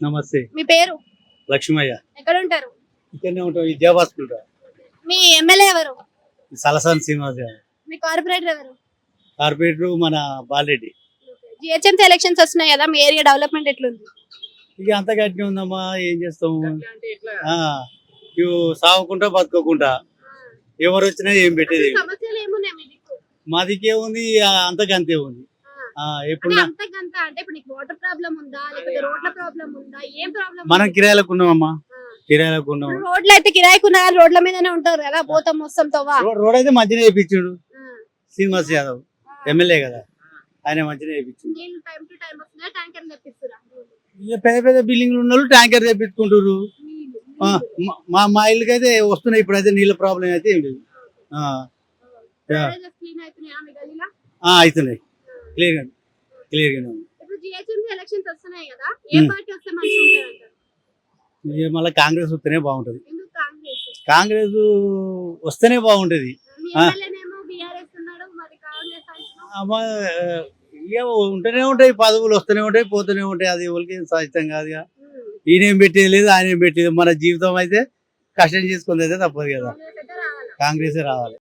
నమస్తే. మీ పేరు? లక్ష్మయ్య. ఎక్కడ ఉంటారు? ఇక్కడనే ఉంటాం. ఈ దేవాస్కుంట. మీ ఎమ్మెల్యే ఎవరు? సలసాని శ్రీనివాస్ గారు. మీ కార్పొరేటర్ ఎవరు? కార్పొరేటర్ మన బాలరెడ్డి. జిహెచ్ఎంసీ ఎలక్షన్స్ వస్తున్నాయి కదా, మీ ఏరియా డెవలప్మెంట్ ఎట్లుంది? ఇక అంత గట్టిగా ఉందమ్మా, ఏం చేస్తాము. ఇవి సాగుకుంటా బతుకోకుండా ఎవరు వచ్చినా ఏం పెట్టేది. సమస్యలు ఏమున్నాయి మీ దిక్కు? మా దిక్కేముంది, అంతకంతే ఉంది. ఎప్పుడు అంతకంత అంటే ఇప్పుడు నీకు వాటర్ ప్రాబ్లం ఉందా, లేకపోతే రోడ్ల ప్రాబ్లం ఉందా, ఏం ప్రాబ్లం? మనం కిరాయిలకు ఉన్నామమ్మా, కిరాయిలకు ఉన్నాం. రోడ్లు అయితే కిరాయికున్నా రోడ్ల మీదనే ఉంటారు కదా, పోతాం మొత్తం తవ్వా. రోడ్ అయితే మంచిగా వేయించాడు శ్రీనివాస్ యాదవ్, ఎమ్మెల్యే కదా, ఆయన మంచిగా వేయించాడు. టైం టు టైం వస్తుందా, ట్యాంకర్ తెప్పిస్తురా? ఇక పెద్ద పెద్ద బిల్డింగ్లు ఉన్న వాళ్ళు ట్యాంకర్ తెప్పించుకుంటారు. మా ఇల్లుకి అయితే వస్తున్నాయి. ఇప్పుడైతే నీళ్ళ ప్రాబ్లం అయితే ఏం లేదు. అవుతున్నాయి, క్లియర్గా క్లియర్గానే ఉంది. మళ్ళీ కాంగ్రెస్ వస్తేనే బాగుంటది. కాంగ్రెస్ వస్తేనే బాగుంటది. ఇక ఉంటూనే ఉంటాయి, పదవులు వస్తూనే ఉంటాయి, పోతూనే ఉంటాయి. అది ఎవరికి సహితం కాదు. ఈయనేం పెట్టేది లేదు, ఆయన ఏం పెట్టేది. మన జీవితం అయితే కష్టం చేసుకుంది అయితే తప్పదు కదా. కాంగ్రెసే రావాలి.